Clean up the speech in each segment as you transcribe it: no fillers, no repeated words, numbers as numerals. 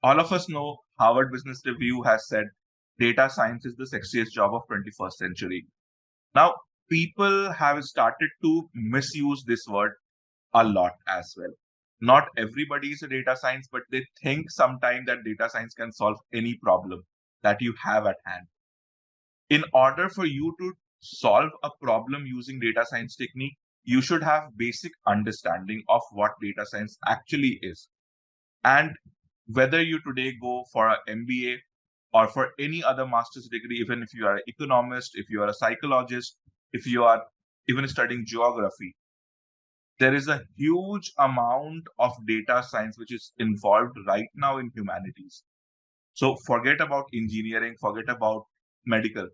All of us know Harvard Business Review has said data science is the sexiest job of 21st century. Now, people have started to misuse this word a lot as well. Not everybody is a data science, but they think sometimes that data science can solve any problem that you have at hand. In order for you to solve a problem using data science technique, you should have basic understanding of what data science actually is. And whether you today go for an MBA or for any other master's degree, even if you are an economist, if you are a psychologist, if you are even studying geography, there is a huge amount of data science which is involved right now in humanities. So forget about engineering, forget about medical.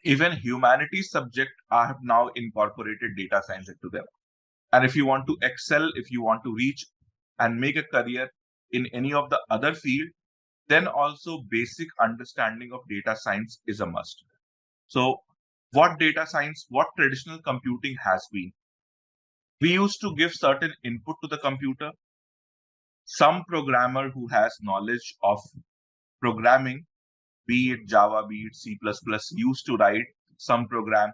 Even humanities subject have now incorporated data science into them. And if you want to excel, if you want to reach and make a career in any of the other field, then also basic understanding of data science is a must. So what data science, what traditional computing has been? We used to give certain input to the computer. Some programmer who has knowledge of programming, be it Java, be it C++, used to write some program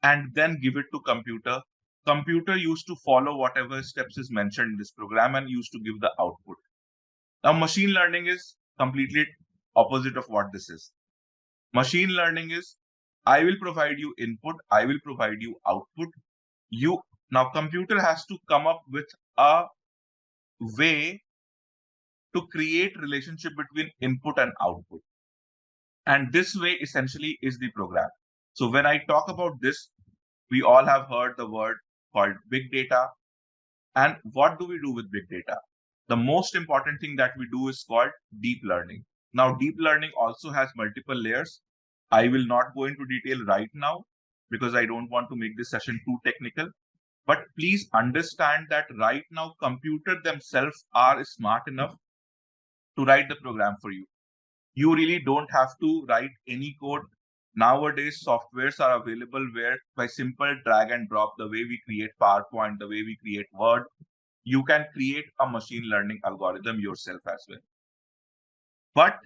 and then give it to computer. Computer used to follow whatever steps is mentioned in this program and used to give the output. Now, machine learning is completely opposite of what this is. Machine learning is, I will provide you input, I will provide you output. Now computer has to come up with a way to create relationship between input and output. And this way essentially is the program. So when I talk about this, we all have heard the word called big data. And what do we do with big data? The most important thing that we do is called deep learning. Now, deep learning also has multiple layers. I will not go into detail right now because I don't want to make this session too technical. But please understand that right now, computers themselves are smart enough to write the program for you. You really don't have to write any code. Nowadays, softwares are available where by simple drag and drop, the way we create PowerPoint, the way we create Word, you can create a machine learning algorithm yourself as well. But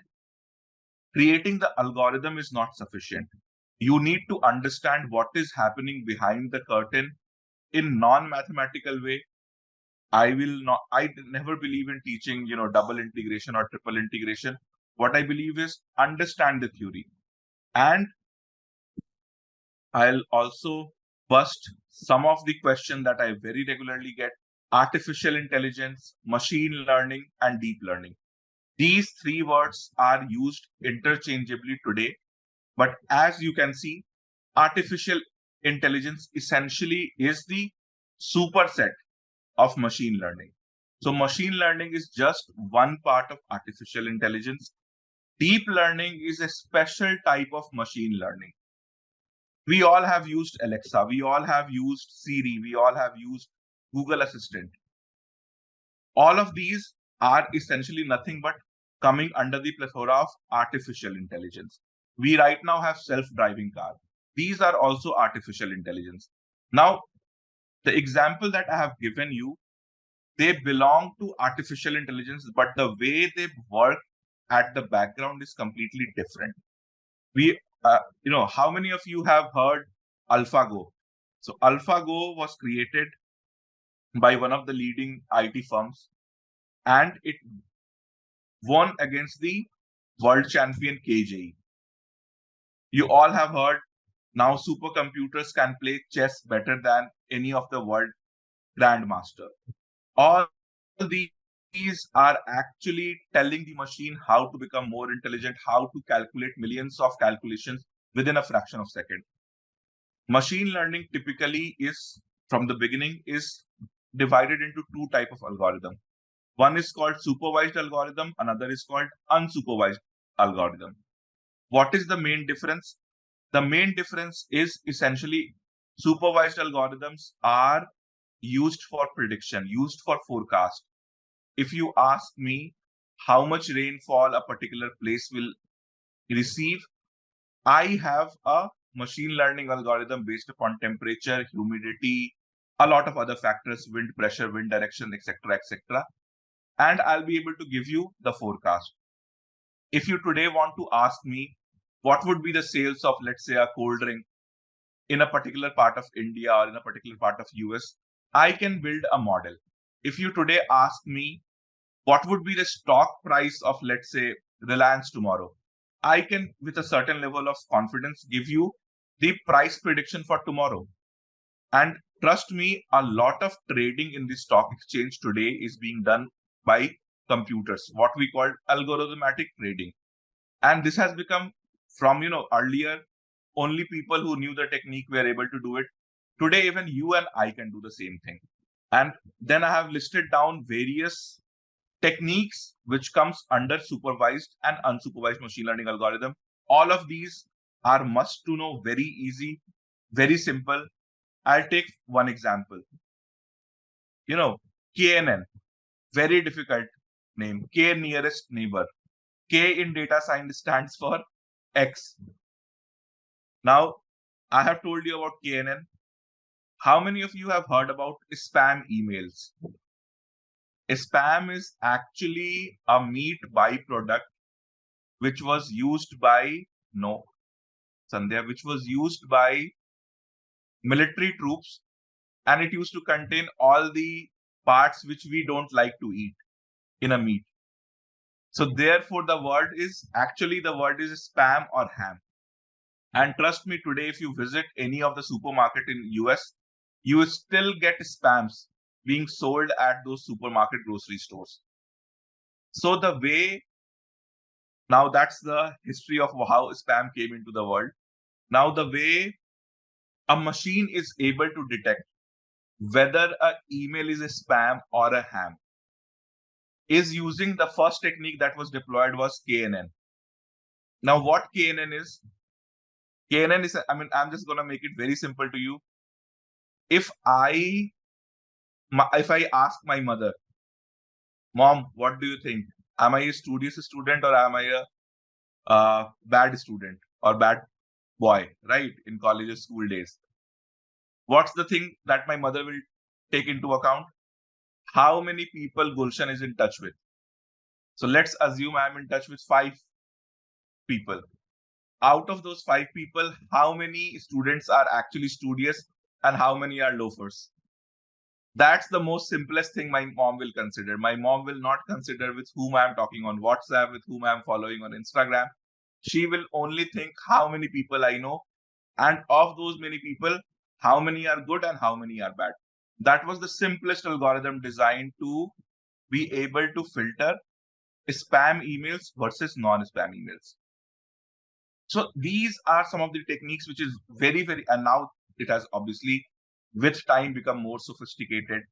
creating the algorithm is not sufficient. You need to understand what is happening behind the curtain in non-mathematical way. I never believe in teaching, double integration or triple integration. What I believe is understand the theory. And I'll also bust some of the questions that I very regularly get: artificial intelligence, machine learning, and deep learning. These three words are used interchangeably today. But as you can see, artificial intelligence essentially is the superset of machine learning. So machine learning is just one part of artificial intelligence. Deep learning is a special type of machine learning. We all have used Alexa, we all have used Siri, we all have used Google Assistant. All of these are essentially nothing but coming under the plethora of artificial intelligence. We right now have self-driving cars. These are also artificial intelligence. Now, the example that I have given you, they belong to artificial intelligence, but the way they work at the background is completely different. How many of you have heard AlphaGo? So AlphaGo was created by one of the leading IT firms, and it won against the world champion KJ. You all have heard now supercomputers can play chess better than any of the world grandmaster. All these are actually telling the machine how to become more intelligent, how to calculate millions of calculations within a fraction of a second. Machine learning typically is, from the beginning, is divided into two types of algorithm. One is called supervised algorithm, another is called unsupervised algorithm. What is the main difference? The main difference is essentially supervised algorithms are used for prediction, used for forecast. If you ask me how much rainfall a particular place will receive, I have a machine learning algorithm based upon temperature, humidity, a lot of other factors, wind pressure, wind direction, etc., etc. and I'll be able to give you the forecast. If you today want to ask me what would be the sales of, let's say, a cold drink in a particular part of India or in a particular part of US, I can build a model. If you today ask me what would be the stock price of, let's say, Reliance tomorrow, I can, with a certain level of confidence, give you the price prediction for tomorrow. And trust me, a lot of trading in the stock exchange today is being done by computers, what we call algorithmic trading. And this has become from, earlier, only people who knew the technique were able to do it. Today, even you and I can do the same thing. And then I have listed down various techniques which comes under supervised and unsupervised machine learning algorithm. All of these are must to know, very easy, very simple. I'll take one example. KNN, very difficult name. K nearest neighbor. K in data science stands for X. Now, I have told you about KNN. How many of you have heard about spam emails? Spam is actually a meat byproduct which was used by, no, Sandhya, which was used by military troops, and it used to contain all the parts which we don't like to eat in a meat. So therefore, the word is spam or ham. And trust me, today, if you visit any of the supermarket in US, you will still get spams being sold at those supermarket grocery stores. So now that's the history of how spam came into the world. Now the way a machine is able to detect whether an email is a spam or a ham is using the first technique that was deployed was KNN. Now what KNN is? KNN is, I'm just going to make it very simple to you. If I ask my mother, Mom, what do you think? Am I a studious student or am I a bad student or bad boy, right? In college or school days. What's the thing that my mother will take into account? How many people Gulshan is in touch with? So let's assume I'm in touch with 5 people. Out of those 5 people, how many students are actually studious and how many are loafers? That's the most simplest thing my mom will consider. My mom will not consider with whom I'm talking on WhatsApp, with whom I'm following on Instagram. She will only think how many people I know, and of those many people, how many are good and how many are bad. That was the simplest algorithm designed to be able to filter spam emails versus non-spam emails. So these are some of the techniques which is very, very, and now it has obviously with time become more sophisticated,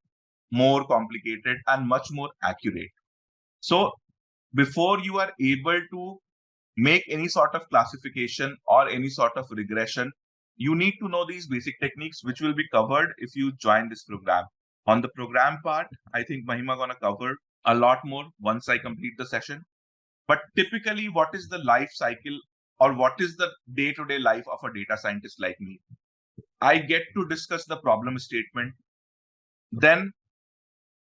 more complicated, and much more accurate. So before you are able to make any sort of classification or any sort of regression, you need to know these basic techniques, which will be covered if you join this program. On the program part, I think Mahima gonna cover a lot more once I complete the session. But typically, what is the life cycle or what is the day-to-day life of a data scientist like me? I get to discuss the problem statement. Then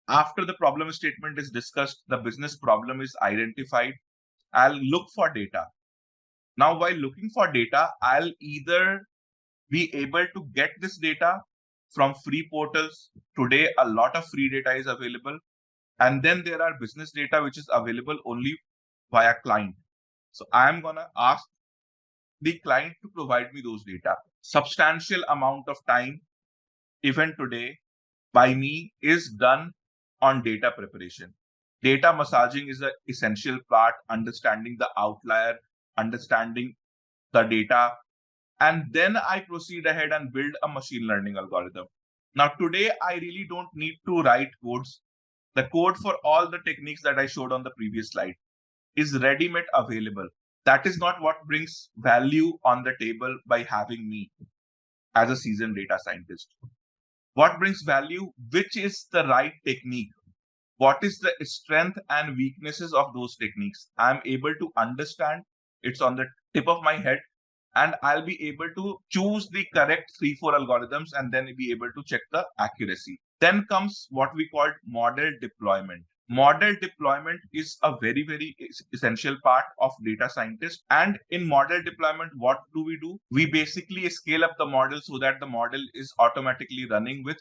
after the problem statement is discussed, the business problem is identified. I'll look for data. Now, while looking for data, I'll either be able to get this data from free portals. Today, a lot of free data is available. And then there are business data, which is available only via client. So I'm going to ask the client to provide me those data. Substantial amount of time, even today, by me is done on data preparation. Data massaging is an essential part, understanding the outlier, understanding the data, and then I proceed ahead and build a machine learning algorithm. Now, today, I really don't need to write codes. The code for all the techniques that I showed on the previous slide is ready-made available. That is not what brings value on the table by having me as a seasoned data scientist. What brings value? Which is the right technique? What is the strength and weaknesses of those techniques? I'm able to understand. It's on the tip of my head, and I'll be able to choose the correct 3-4 algorithms and then be able to check the accuracy. Then comes what we call model deployment. Model deployment is a very, very essential part of data scientists. And in model deployment, what do? We basically scale up the model so that the model is automatically running with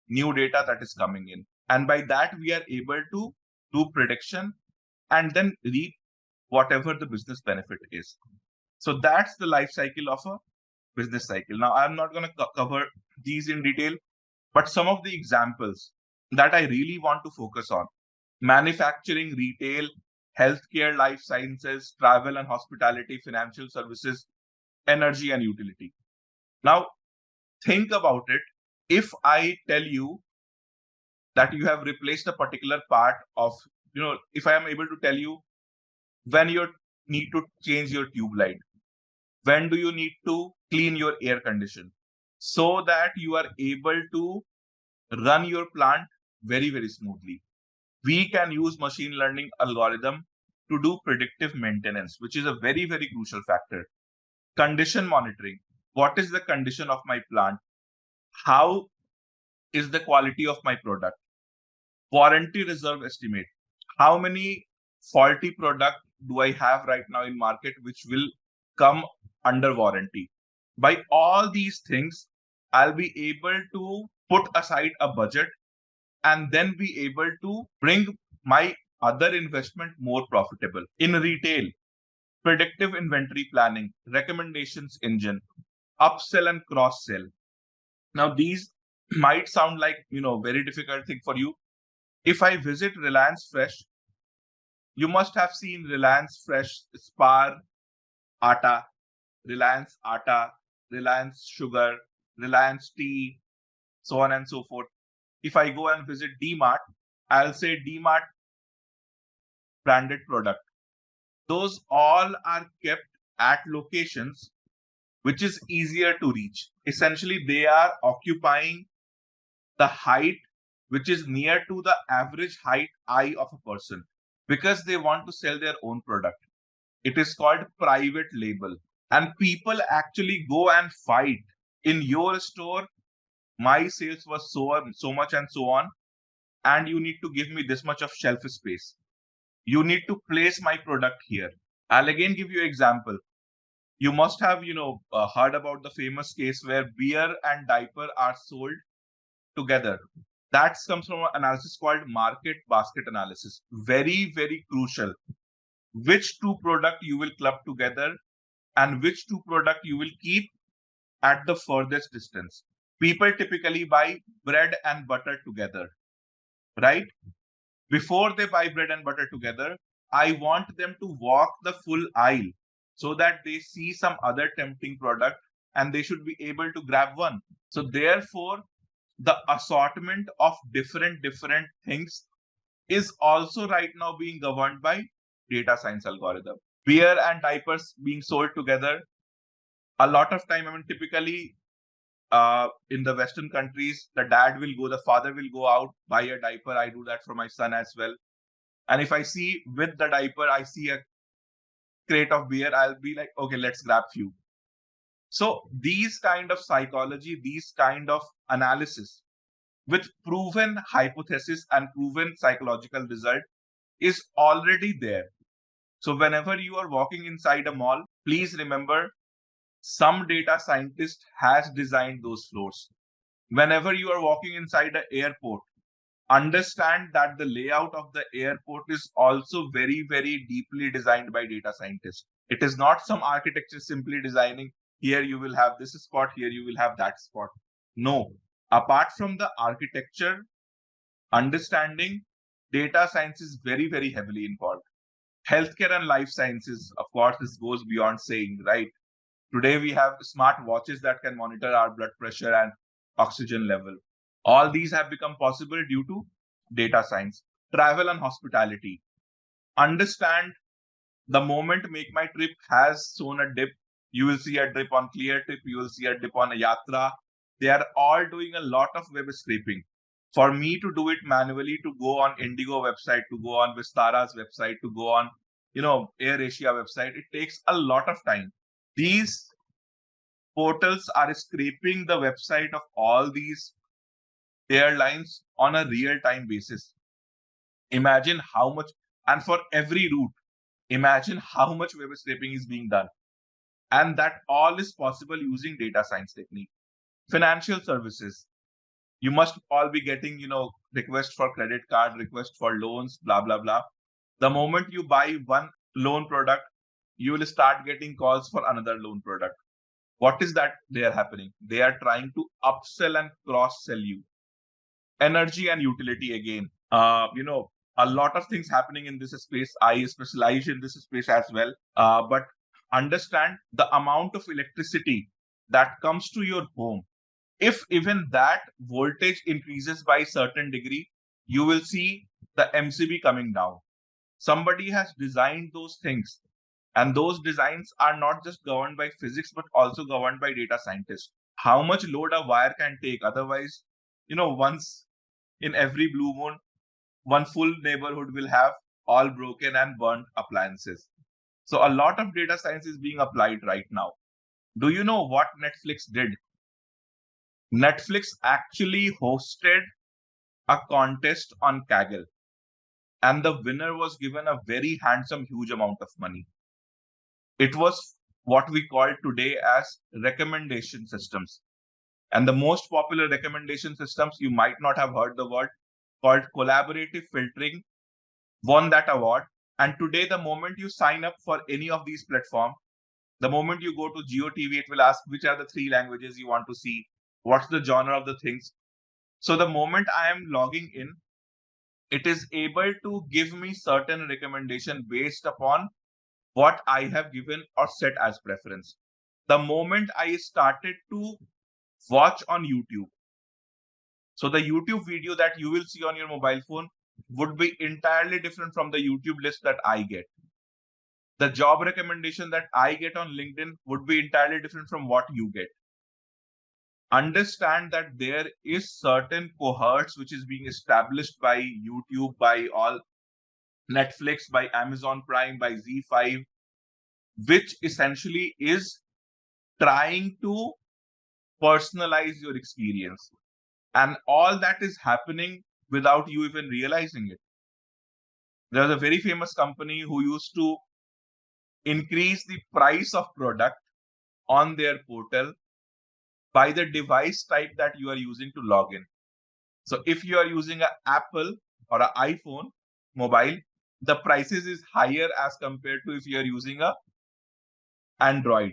new data that is coming in. And by that, we are able to do prediction and then reap whatever the business benefit is. So that's the life cycle of a business cycle. Now, I'm not going to cover these in detail, but some of the examples that I really want to focus on: manufacturing, retail, healthcare, life sciences, travel and hospitality, financial services, energy and utility. Now, think about it. If I tell you that you have replaced a particular part of, if I am able to tell you when you need to change your tube light, when do you need to clean your air condition, so that you are able to run your plant very, very smoothly. We can use machine learning algorithm to do predictive maintenance, which is a very, very crucial factor. Condition monitoring. What is the condition of my plant? How is the quality of my product? Warranty reserve estimate. How many faulty product do I have right now in market which will come under warranty? By all these things, I'll be able to put aside a budget and then be able to bring my other investment more profitable. In retail, predictive inventory planning, recommendations engine, upsell and cross sell. Now, these might sound like, very difficult thing for you. If I visit Reliance Fresh, you must have seen Reliance Fresh Spar Atta, Reliance Atta, Reliance Sugar, Reliance Tea, so on and so forth. If I go and visit DMart, I'll say DMart branded product. Those all are kept at locations which is easier to reach. Essentially, they are occupying the height which is near to the average height eye of a person, because they want to sell their own product. It is called private label. And people actually go and fight. In your store, my sales was so much and so on, and you need to give me this much of shelf space. You need to place my product here. I'll again give you an example. You must have, heard about the famous case where beer and diaper are sold together. That comes from an analysis called market basket analysis. Very, very crucial. Which two product you will club together and which two product you will keep at the furthest distance. People typically buy bread and butter together, right? Before they buy bread and butter together, I want them to walk the full aisle so that they see some other tempting product and they should be able to grab one. So therefore, the assortment of different things is also right now being governed by data science algorithm. Beer and diapers being sold together. A lot of time, typically in the Western countries, the father will go out, buy a diaper. I do that for my son as well. And if I see with the diaper, I see a crate of beer, I'll be like, okay, let's grab few. So these kind of psychology, these kind of analysis with proven hypothesis and proven psychological result is already there. So whenever you are walking inside a mall, please remember some data scientist has designed those floors. Whenever you are walking inside an airport, understand that the layout of the airport is also very, very deeply designed by data scientists. It is not some architecture simply designing, here you will have this spot, here you will have that spot. No. Apart from the architecture, understanding, data science is very, very heavily involved. Healthcare and life sciences, of course, this goes beyond saying, right? Today we have smart watches that can monitor our blood pressure and oxygen level. All these have become possible due to data science. Travel and hospitality. Understand the moment Make My Trip has shown a dip, you will see a dip on Clear Trip, you will see a dip on a Yatra. They are all doing a lot of web scraping. For me to do it manually, to go on Indigo website, to go on Vistara's website, to go on, AirAsia website, it takes a lot of time. These portals are scraping the website of all these airlines on a real-time basis. Imagine how much, and for every route, imagine how much web scraping is being done. And that all is possible using data science technique. Financial services, you must all be getting, request for credit card, request for loans, blah, blah, blah. The moment you buy one loan product, you will start getting calls for another loan product. What is that they are happening? They are trying to upsell and cross sell you. Energy and utility again. A lot of things happening in this space. I specialize in this space as well. But understand the amount of electricity that comes to your home. If even that voltage increases by a certain degree, you will see the MCB coming down. Somebody has designed those things, and those designs are not just governed by physics, but also governed by data scientists. How much load a wire can take. Otherwise, once in every blue moon, one full neighborhood will have all broken and burnt appliances. So a lot of data science is being applied right now. Do you know what Netflix did? Netflix actually hosted a contest on Kaggle, and the winner was given a very handsome, huge amount of money. It was what we call today as recommendation systems. And the most popular recommendation systems, you might not have heard the word, called collaborative filtering, won that award. And today, the moment you sign up for any of these platforms, the moment you go to GeoTV, it will ask which are the 3 languages you want to see, what's the genre of the things. So the moment I am logging in, it is able to give me certain recommendation based upon what I have given or set as preference. The moment I started to watch on YouTube, so the YouTube video that you will see on your mobile phone would be entirely different from the YouTube list that I get. The job recommendation that I get on LinkedIn would be entirely different from what you get. Understand that there is certain cohorts which is being established by YouTube, by all Netflix, by Amazon Prime, by Z5, which essentially is trying to personalize your experience. And all that is happening without you even realizing it. There was a very famous company who used to increase the price of product on their portal by the device type that you are using to log in. So if you are using an Apple or an iPhone mobile, the prices is higher as compared to if you are using a Android.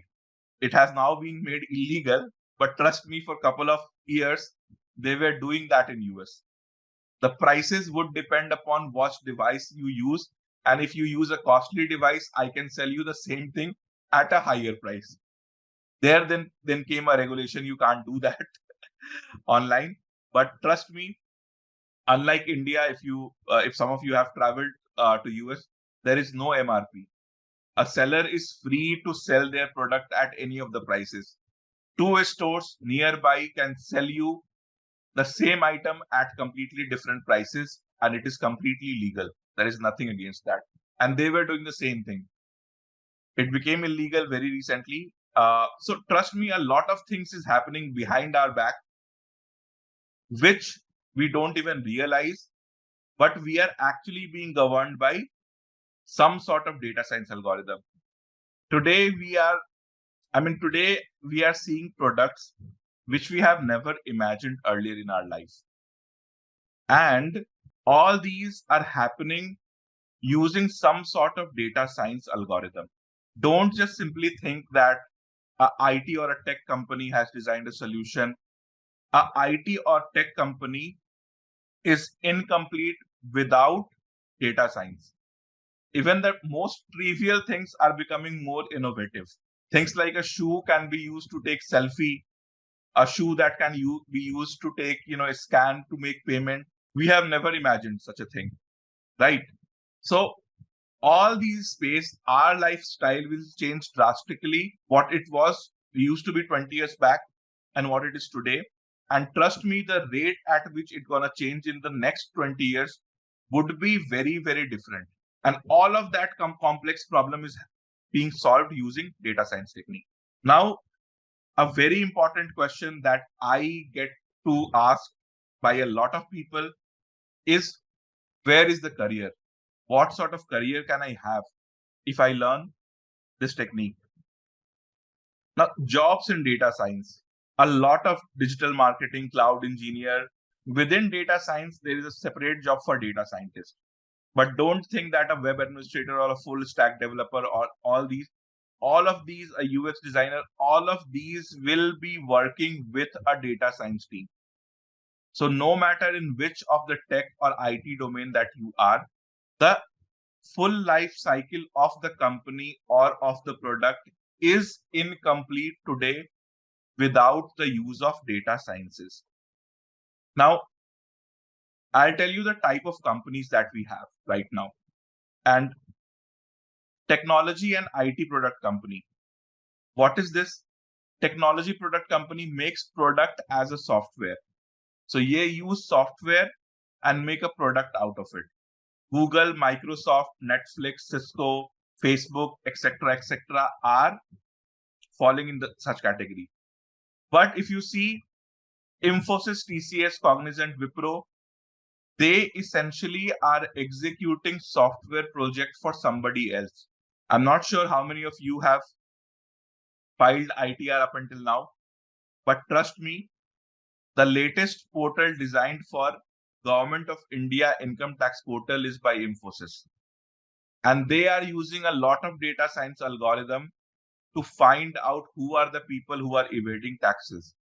It has now been made illegal, but trust me, for a couple of years, they were doing that in US. The prices would depend upon what device you use. And if you use a costly device, I can sell you the same thing at a higher price. There then came a regulation, you can't do that online. But trust me, unlike India, if some of you have traveled to US, there is no MRP. A seller is free to sell their product at any of the prices. Two stores nearby can sell you the same item at completely different prices, and it is completely legal. There is nothing against that. And they were doing the same thing. It became illegal very recently. So trust me, a lot of things is happening behind our back, which we don't even realize, but we are actually being governed by some sort of data science algorithm. Today today we are seeing products which we have never imagined earlier in our life. And all these are happening using some sort of data science algorithm. Don't just simply think that a IT or a tech company has designed a solution. A IT or tech company is incomplete without data science. Even the most trivial things are becoming more innovative. Things like a shoe can be used to take selfie, a shoe that can be used to take, a scan to make payment. We have never imagined such a thing, right? So all these space, our lifestyle will change drastically. What it was used to be 20 years back and what it is today. And trust me, the rate at which it's gonna change in the next 20 years would be very, very different. And all of that complex problem is being solved using data science technique. Now, a very important question that I get to ask by a lot of people is, Where is the career? What sort of career can I have if I learn this technique? Now, jobs in data science, a lot of digital marketing, cloud engineer. Within data science, there is a separate job for data scientist. But don't think that a web administrator or a full stack developer or all of these, a UX designer, all of these will be working with a data science team. So no matter in which of the tech or IT domain that you are, the full life cycle of the company or of the product is incomplete today without the use of data sciences. Now, I'll tell you the type of companies that we have right now. And technology and IT product company. What is this? Technology product company makes product as a software. So they use software and make a product out of it. Google, Microsoft, Netflix, Cisco, Facebook, etc., are falling in such category. But if you see Infosys, TCS, Cognizant, Wipro, they essentially are executing software projects for somebody else. I'm not sure how many of you have filed ITR up until now, but trust me, the latest portal designed for Government of India income tax portal is by Infosys. And they are using a lot of data science algorithm to find out who are the people who are evading taxes.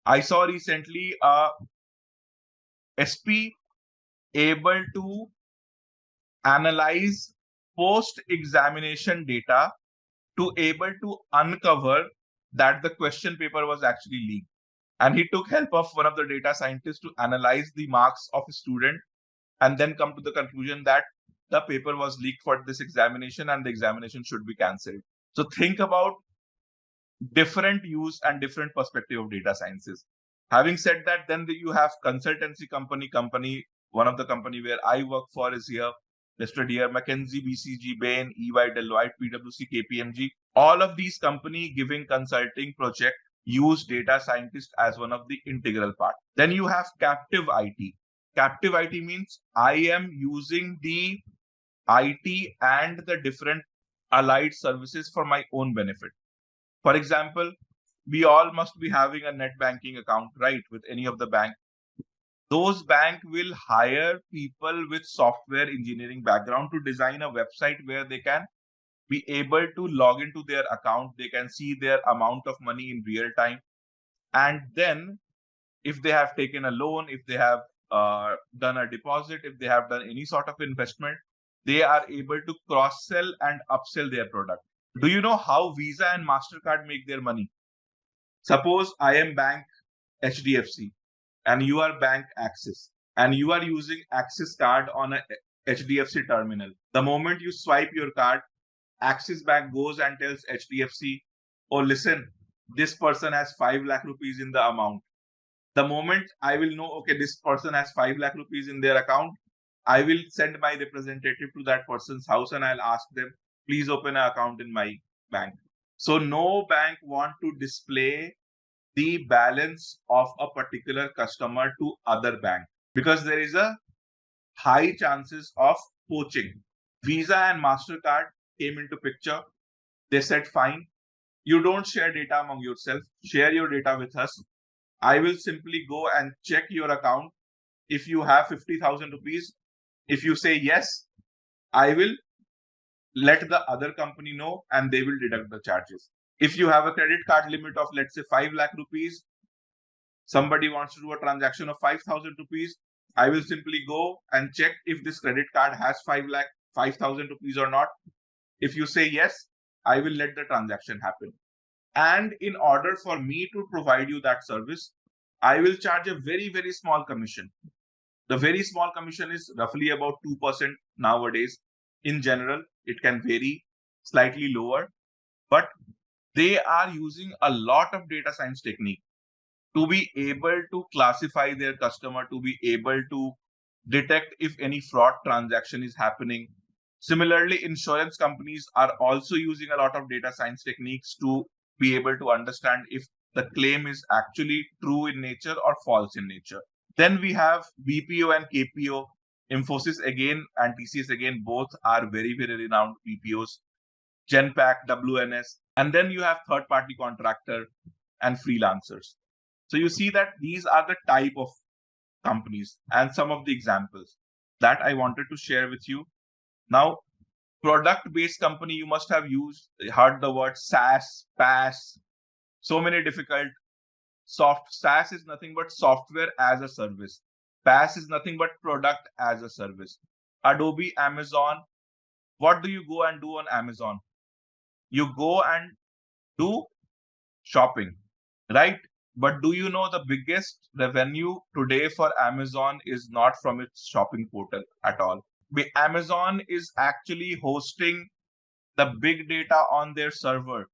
I saw recently a SP able to analyze post-examination data to able to uncover that the question paper was actually leaked. And he took help of one of the data scientists to analyze the marks of a student and then come to the conclusion that the paper was leaked for this examination and the examination should be cancelled. So think about different use and different perspective of data sciences. Having said that, then you have consultancy company. One of the company where I work for is here listed here: McKinsey, BCG, Bain, EY, Deloitte, PwC, KPMG. All of these company giving consulting project use data scientist as one of the integral part. Then you have captive IT. Captive IT means I am using the IT and the different allied services for my own benefit. For example, we all must be having a net banking account, right, with any of the bank. Those bank will hire people with software engineering background to design a website where they can be able to log into their account. They can see their amount of money in real time. And then if they have taken a loan, if they have done a deposit, if they have done any sort of investment, they are able to cross-sell and upsell their product. Do you know how Visa and MasterCard make their money? Suppose I am bank HDFC and you are bank Axis and you are using Axis card on a HDFC terminal. The moment you swipe your card, Axis Bank goes and tells HDFC, oh, listen, this person has 5 lakh rupees in the amount. The moment I will know, okay, this person has 5 lakh rupees in their account, I will send my representative to that person's house and I'll ask them, please open an account in my bank. So no bank want to display the balance of a particular customer to other bank because there is a high chances of poaching. Visa and MasterCard came into picture. They said, fine, you don't share data among yourself, share your data with us. I will simply go and check your account. If you have 50,000 rupees, if you say yes, I will let the other company know and they will deduct the charges. If you have a credit card limit of, let's say, 5 lakh rupees, somebody wants to do a transaction of 5,000 rupees, I will simply go and check if this credit card has 5,000 rupees or not. If you say yes, I will let the transaction happen. And in order for me to provide you that service, I will charge a very, very small commission. The very small commission is roughly about 2% nowadays. In general, it can vary slightly lower, but they are using a lot of data science technique to be able to classify their customer, to be able to detect if any fraud transaction is happening. Similarly, insurance companies are also using a lot of data science techniques to be able to understand if the claim is actually true in nature or false in nature. Then we have BPO and KPO. Infosys again and TCS again, both are very, very renowned BPOs. Genpact, WNS, and then you have third-party contractor and freelancers. So you see that these are the type of companies and some of the examples that I wanted to share with you. Now, product-based company, you must have heard the word SaaS, PaaS, so many difficult. SaaS is nothing but software as a service. PaaS is nothing but product as a service. Adobe, Amazon. What do you go and do on Amazon? You go and do shopping, right? But do you know the biggest revenue today for Amazon is not from its shopping portal at all? Amazon is actually hosting the big data on their server.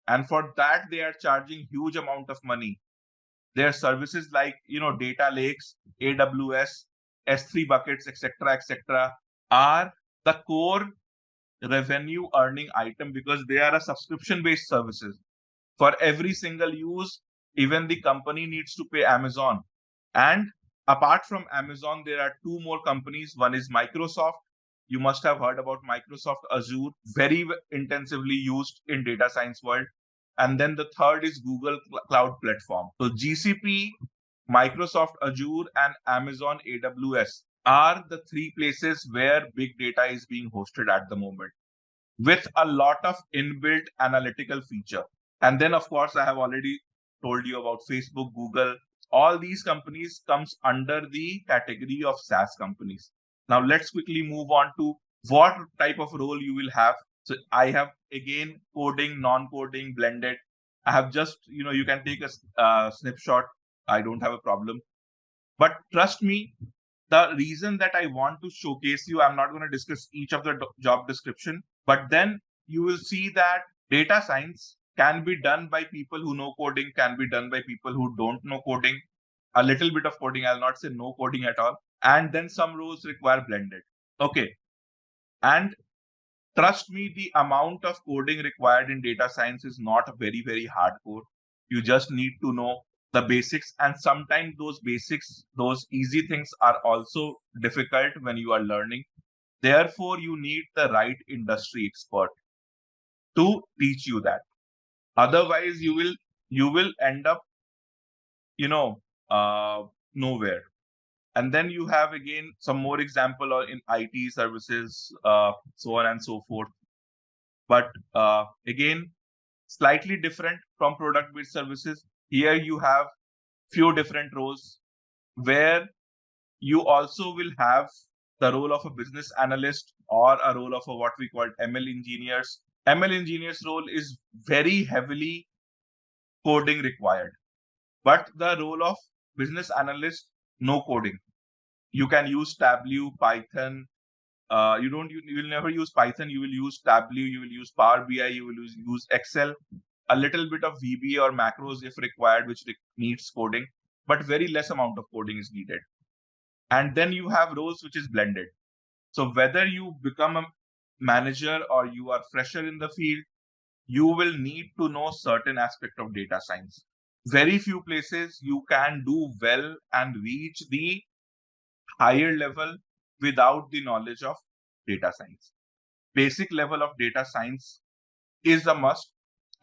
And for that, they are charging huge amount of money. Their services like, data lakes, AWS, S3 buckets, etc., are the core revenue earning item because they are a subscription based services. For every single use, even the company needs to pay Amazon. And apart from Amazon, there are two more companies. One is Microsoft. You must have heard about Microsoft Azure, very intensively used in data science world. And then the third is Google Cloud Platform. So GCP, Microsoft Azure, and Amazon AWS are the three places where big data is being hosted at the moment, with a lot of inbuilt analytical feature. And then, of course, I have already told you about Facebook, Google. All these companies comes under the category of SaaS companies. Now, let's quickly move on to what type of role you will have. So I have, again, coding, non-coding, blended. I have just, you can take a snapshot. I don't have a problem. But trust me, the reason that I want to showcase you, I'm not going to discuss each of the job description, but then you will see that data science can be done by people who know coding, can be done by people who don't know coding, a little bit of coding. I'll not say no coding at all. And then some roles require blended. Okay. And trust me, the amount of coding required in data science is not very, very hardcore. You just need to know the basics. And sometimes those basics, those easy things are also difficult when you are learning. Therefore, you need the right industry expert to teach you that. Otherwise, you will end up, you know, nowhere. And then you have again some more example in IT services, so on and so forth. But again, slightly different from product-based services. Here you have few different roles where you also will have the role of a business analyst or a role of a what we call ML engineers. ML engineers role is very heavily coding required, but the role of business analyst, no coding. You can use Tableau, Python. You will never use Python. You will use Tableau. You will use Power BI. You will use Excel. A little bit of VBA or macros if required, which needs coding, but very less amount of coding is needed. And then you have roles which is blended. So whether you become a manager or you are fresher in the field, you will need to know certain aspect of data science. Very few places you can do well and reach the higher level without the knowledge of data science. Basic level of data science is a must.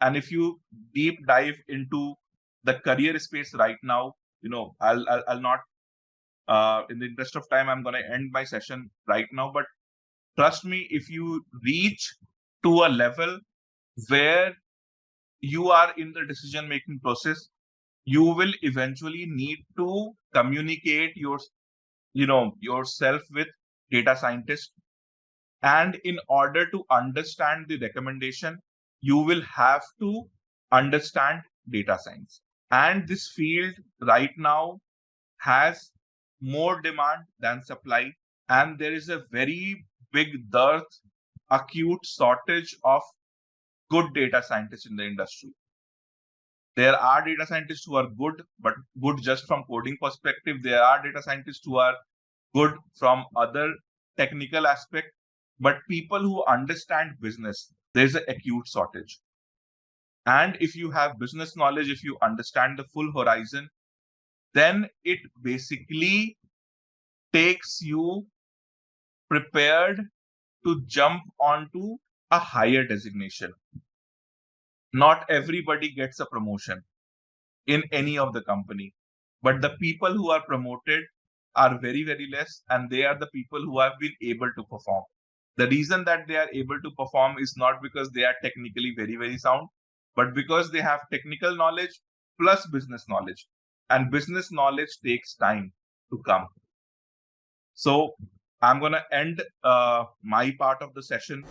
And if you deep dive into the career space right now, I'll not, in the interest of time, I'm going to end my session right now. But trust me, if you reach to a level where you are in the decision making process, you will eventually need to communicate yourself with data scientists. And in order to understand the recommendation, you will have to understand data science. And this field right now has more demand than supply. And there is a very big dearth, acute shortage of good data scientists in the industry. There are data scientists who are good, but good just from coding perspective. There are data scientists who are good from other technical aspect, but people who understand business, there's an acute shortage. And if you have business knowledge, if you understand the full horizon, then it basically takes you prepared to jump onto a higher designation. Not everybody gets a promotion in any of the company, but the people who are promoted are very, very less, and they are the people who have been able to perform. The reason that they are able to perform is not because they are technically very, very sound, but because they have technical knowledge plus business knowledge, and business knowledge takes time to come. So I'm going to end my part of the session